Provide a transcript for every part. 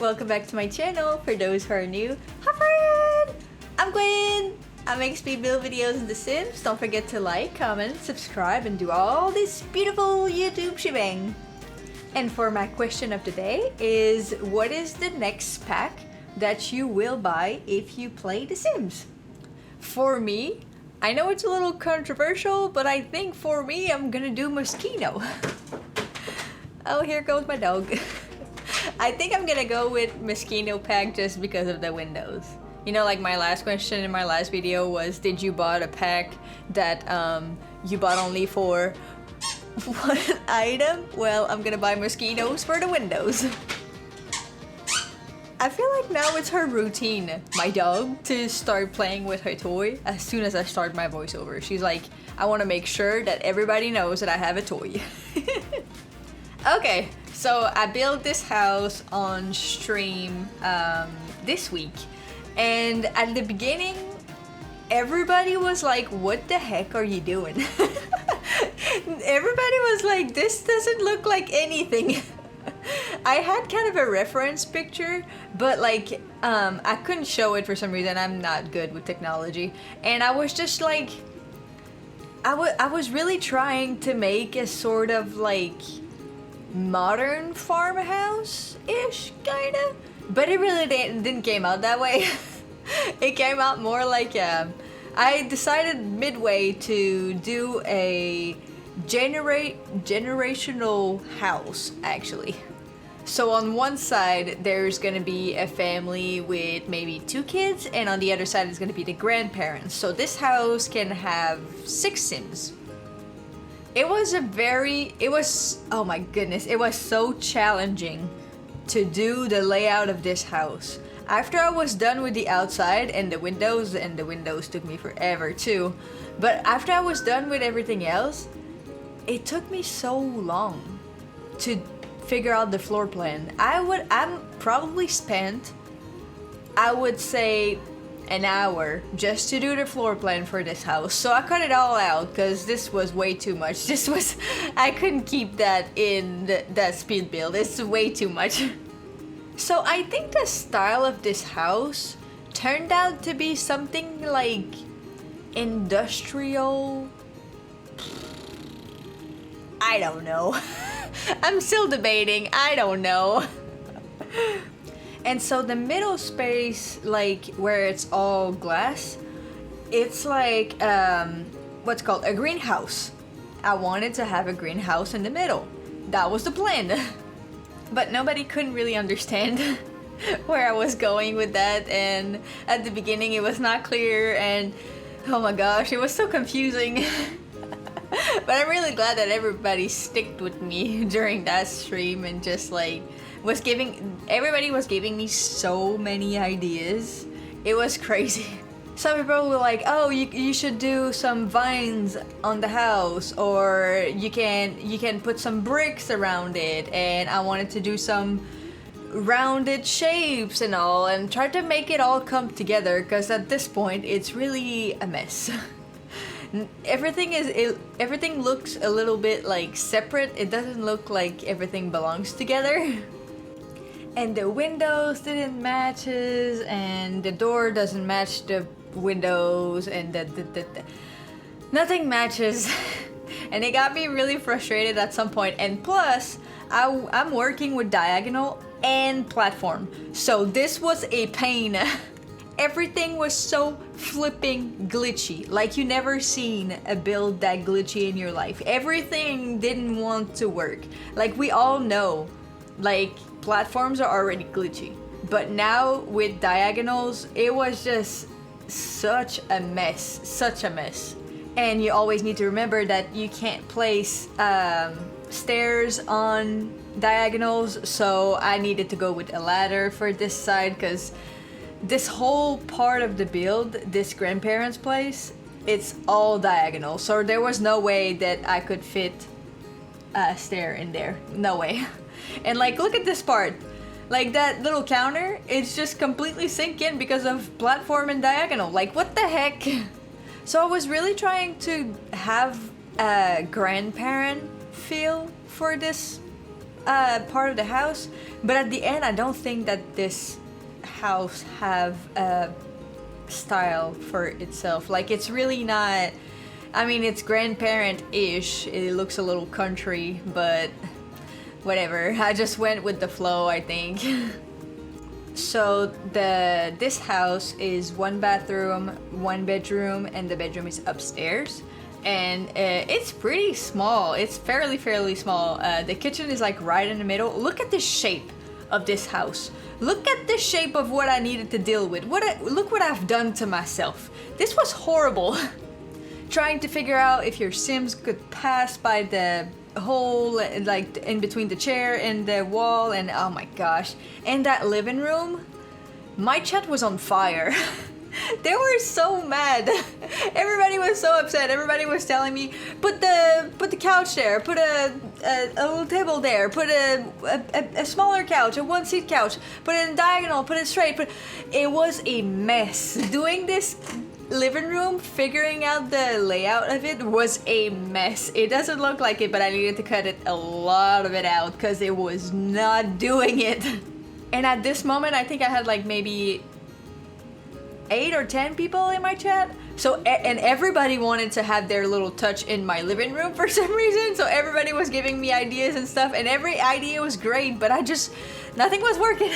welcome back to my channel. For those who are new, hi Fren! I'm Quinn! I make speed build videos in The Sims. Don't forget to like, comment, subscribe, and do all this beautiful YouTube shebang. And for my question of the day is, what is the next pack that you will buy if you play The Sims? For me, I know it's a little controversial, but I think for me, I'm gonna do Mosquito. Oh, here goes my dog. I think I'm gonna go with Mosquito pack just because of the windows. You know, like my last question in my last video was, did you bought a pack that you bought only for one item? Well, I'm gonna buy mosquitoes for the windows. I feel like now it's her routine, my dog, to start playing with her toy as soon as I start my voiceover. She's like, I want to make sure that everybody knows that I have a toy. Okay, so I built this house on stream this week, and at the beginning, everybody was like, what the heck are you doing? Everybody was like, this doesn't look like anything. I had kind of a reference picture, but like, I couldn't show it for some reason. I'm not good with technology, and I was just like, I was really trying to make a sort of like modern farmhouse-ish, kinda, but it really didn't came out that way. It came out more like I decided midway to do a generational house, actually. So on one side there's gonna be a family with maybe 2 kids, and on the other side is gonna be the grandparents. So this house can have 6 Sims. It was oh my goodness, it was so challenging to do the layout of this house. After I was done with the outside and the windows took me forever too, but after I was done with everything else, it took me so long to figure out the floor plan. I'm probably spent, I would say, an hour just to do the floor plan for this house. So I cut it all out because this was way too much. I couldn't keep that in that speed build. It's way too much. So I think the style of this house turned out to be something like industrial. I don't know. I'm still debating. I don't know. And so the middle space, like where it's all glass, it's like what's called a greenhouse. I wanted to have a greenhouse in the middle. That was the plan. But nobody couldn't really understand where I was going with that, and at the beginning it was not clear, and oh my gosh, it was so confusing. But I'm really glad that everybody sticked with me during that stream and just like everybody was giving me so many ideas. It was crazy. Some people were like, oh, you should do some vines on the house, or you can put some bricks around it, and I wanted to do some rounded shapes and all, and try to make it all come together, because at this point it's really a mess. Everything looks a little bit like separate. It doesn't look like everything belongs together. And the windows didn't matches, and the door doesn't match the windows, and nothing matches. And it got me really frustrated at some point. And plus, I'm working with diagonal and platform, so this was a pain. Everything was so flipping glitchy, like you never seen a build that glitchy in your life. Everything didn't want to work. Like we all know, like platforms are already glitchy, but now with diagonals, it was just such a mess. And you always need to remember that you can't place stairs on diagonals, so I needed to go with a ladder for this side, because this whole part of the build, this grandparents' place, it's all diagonal, so there was no way that I could fit a stair in there. No way. And like, look at this part. Like that little counter, it's just completely sink in because of platform and diagonal. Like, what the heck? So I was really trying to have a grandparent feel for this part of the house, but at the end I don't think that this house have a style for itself. Like, it's really not, I mean, it's grandparent-ish, it looks a little country, but whatever, I just went with the flow, I think. So this house is 1 bathroom, 1 bedroom, and the bedroom is upstairs. And it's pretty small. It's fairly small. The kitchen is like right in the middle. Look at the shape of this house. Look at the shape of what I needed to deal with. Look what I've done to myself. This was horrible. Trying to figure out if your Sims could pass by the hole, like in between the chair and the wall, and oh my gosh. And that living room, my chat was on fire. They were so mad. Everybody was so upset. Everybody was telling me, put the couch there, put a little table there, put a smaller couch, a 1-seat couch, put it in diagonal, put it straight. It was a mess. Doing this living room, figuring out the layout of it was a mess. It doesn't look like it, but I needed to cut a lot of it out because it was not doing it. And at this moment, I think I had like maybe 8 or 10 people in my chat. So, and everybody wanted to have their little touch in my living room for some reason. So everybody was giving me ideas and stuff, and every idea was great, but nothing was working.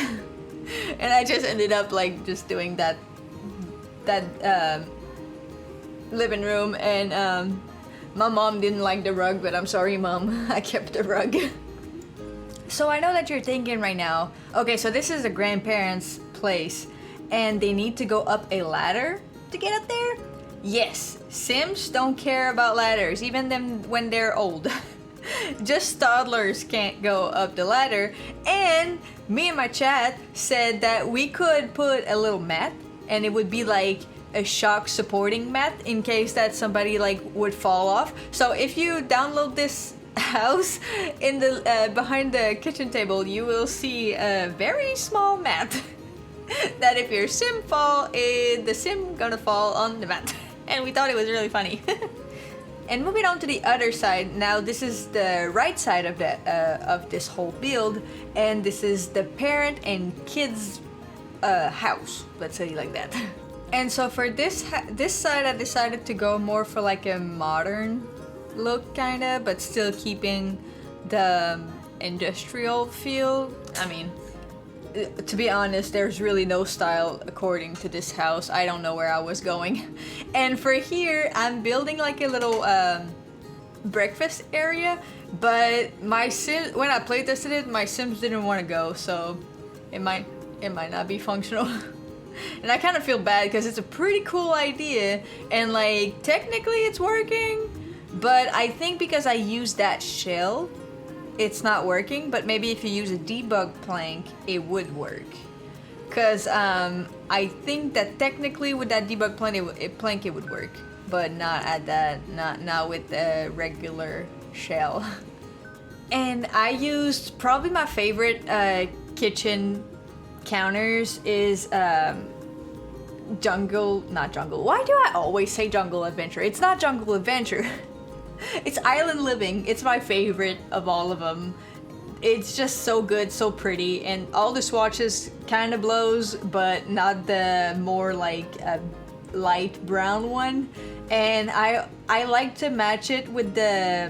And I just ended up like just doing that living room, and my mom didn't like the rug, but I'm sorry, Mom, I kept the rug. So I know that you're thinking right now, okay, so this is the grandparents' place, and they need to go up a ladder to get up there? Yes, Sims don't care about ladders, even them when they're old. Just toddlers can't go up the ladder. And me and my chat said that we could put a little mat, and it would be like a shock supporting mat in case that somebody like would fall off. So if you download this house in the behind the kitchen table, you will see a very small mat. That if your Sim fall, the Sim gonna fall on the mat. And we thought it was really funny. And moving on to the other side, now this is the right side of this whole build, and this is the parent and kids house, let's say like that. And so for this side, I decided to go more for like a modern look kinda, but still keeping the industrial feel. I mean, to be honest, there's really no style according to this house. I don't know where I was going. And for here, I'm building like a little breakfast area, but when I played tested it, my Sims didn't want to go, so it might not be functional. And I kind of feel bad because it's a pretty cool idea, and like technically it's working, but I think because I used that shell, it's not working. But maybe if you use a debug plank, it would work. Cause I think that technically with that debug plank it would work, but not at that, not with the regular shell. And I used probably my favorite kitchen counters is not jungle. Why do I always say jungle adventure? It's not jungle adventure. It's island living. It's my favorite of all of them. It's just so good, so pretty, and all the swatches kind of blows, but not the more like light brown one. And I like to match it with the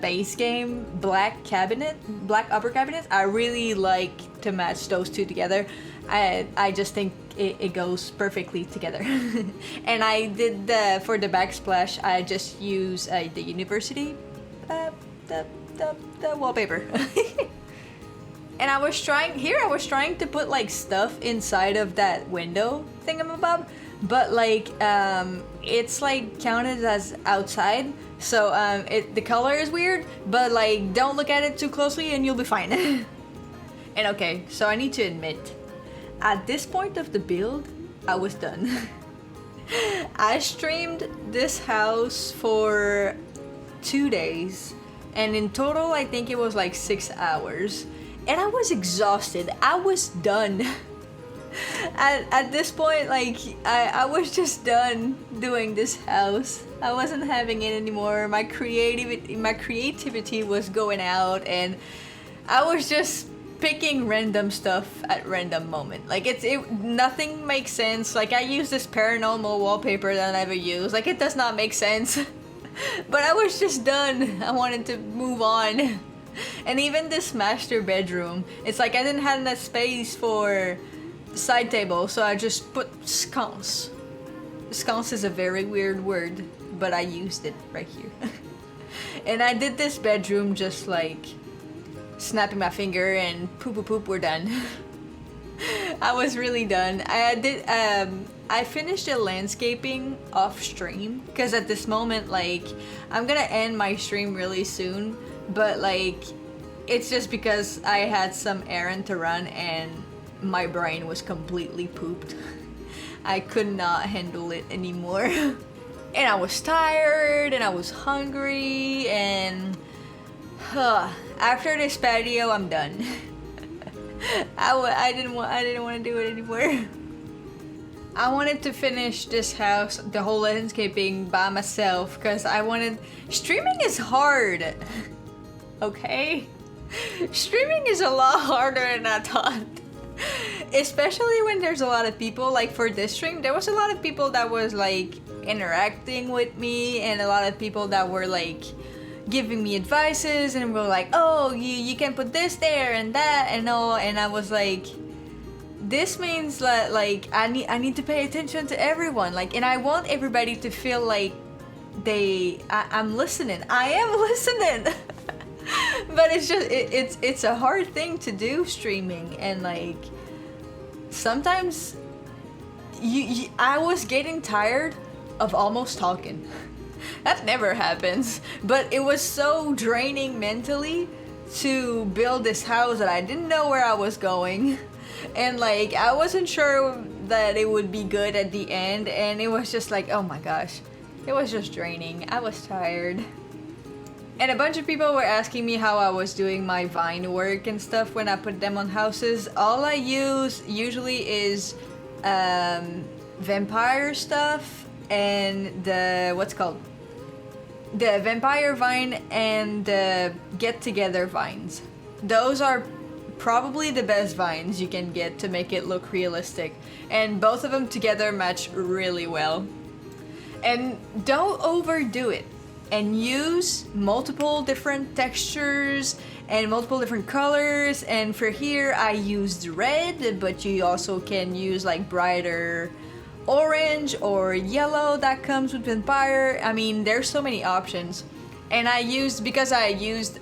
base game black upper cabinets. I really like to match those two together. I just think it goes perfectly together. And I did for the backsplash, I just use the university the wallpaper. And I was trying to put like stuff inside of that window thingamabob, but like it's like counted as outside, so the color is weird, but like don't look at it too closely and you'll be fine. And okay, so I need to admit, at this point of the build, I was done. I streamed this house for 2 days, and in total I think it was like 6 hours, and I was exhausted. I was done. At this point, like, I was just done doing this house. I wasn't having it anymore. My creativity was going out, and I was just picking random stuff at random moment. Like, nothing makes sense. Like, I use this paranormal wallpaper that I never use. Like, it does not make sense. But I was just done. I wanted to move on. And even this master bedroom, it's like I didn't have enough space for the side table, so I just put sconce. Sconce is a very weird word, but I used it right here. And I did this bedroom just like snapping my finger and poop poop poop, we're done. I was really done. I finished the landscaping off stream because at this moment, like, I'm gonna end my stream really soon, but like, it's just because I had some errand to run and my brain was completely pooped. I could not handle it anymore. And I was tired and I was hungry, and after this patio, I'm done. I didn't want to do it anymore. I wanted to finish this house, the whole landscaping, by myself because I wanted. Streaming is hard. Okay? Streaming is a lot harder than I thought. Especially when there's a lot of people. Like for this stream, there was a lot of people that was like interacting with me, and a lot of people that were like giving me advices and were like, oh, you can put this there and that and all, and I was like, this means that like I need to pay attention to everyone, like, and I want everybody to feel like I'm listening. I am listening. But it's just it's a hard thing to do, streaming, and like sometimes I was getting tired of almost talking. That never happens, but it was so draining mentally to build this house that I didn't know where I was going, and like I wasn't sure that it would be good at the end, and it was just like, oh my gosh, it was just draining. I was tired. And a bunch of people were asking me how I was doing my Vine work and stuff when I put them on houses. All I use usually is vampire stuff and the vampire vine and the get together vines. Those are probably the best vines you can get to make it look realistic, and both of them together match really well. And don't overdo it, and use multiple different textures and multiple different colors. And for here I used red, but you also can use like brighter orange or yellow that comes with vampire. I mean, there's so many options. And because I used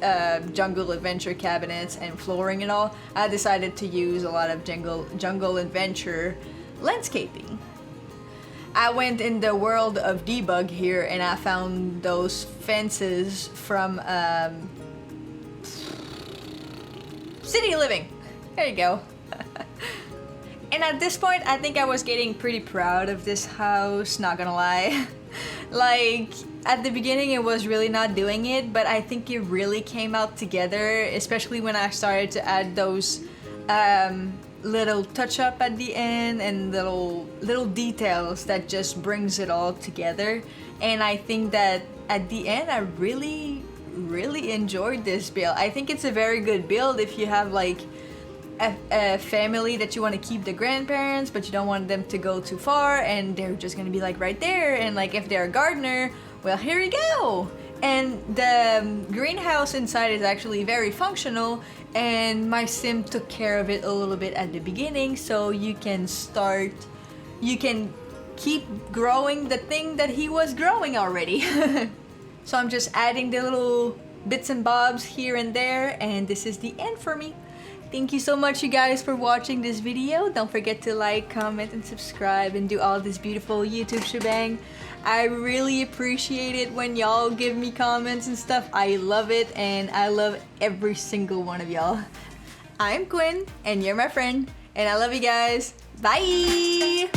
jungle adventure cabinets and flooring and all, I decided to use a lot of jungle adventure landscaping. I went in the world of debug here and I found those fences from City Living. There you go. And at this point, I think I was getting pretty proud of this house, not gonna lie. Like, at the beginning it was really not doing it, but I think it really came out together, especially when I started to add those little touch up at the end and little details that just brings it all together. And I think that at the end I really enjoyed this build. I think it's a very good build if you have like a family that you want to keep the grandparents, but you don't want them to go too far and they're just gonna be like right there. And like if they're a gardener, well, here you go. And the greenhouse inside is actually very functional, and my sim took care of it a little bit at the beginning, so you can keep growing the thing that he was growing already. So I'm just adding the little bits and bobs here and there, and this is the end for me. Thank you so much, you guys, for watching this video. Don't forget to like, comment, and subscribe, and do all this beautiful YouTube shebang. I really appreciate it when y'all give me comments and stuff. I love it, and I love every single one of y'all. I'm Quinn, and you're my friend, and I love you guys. Bye!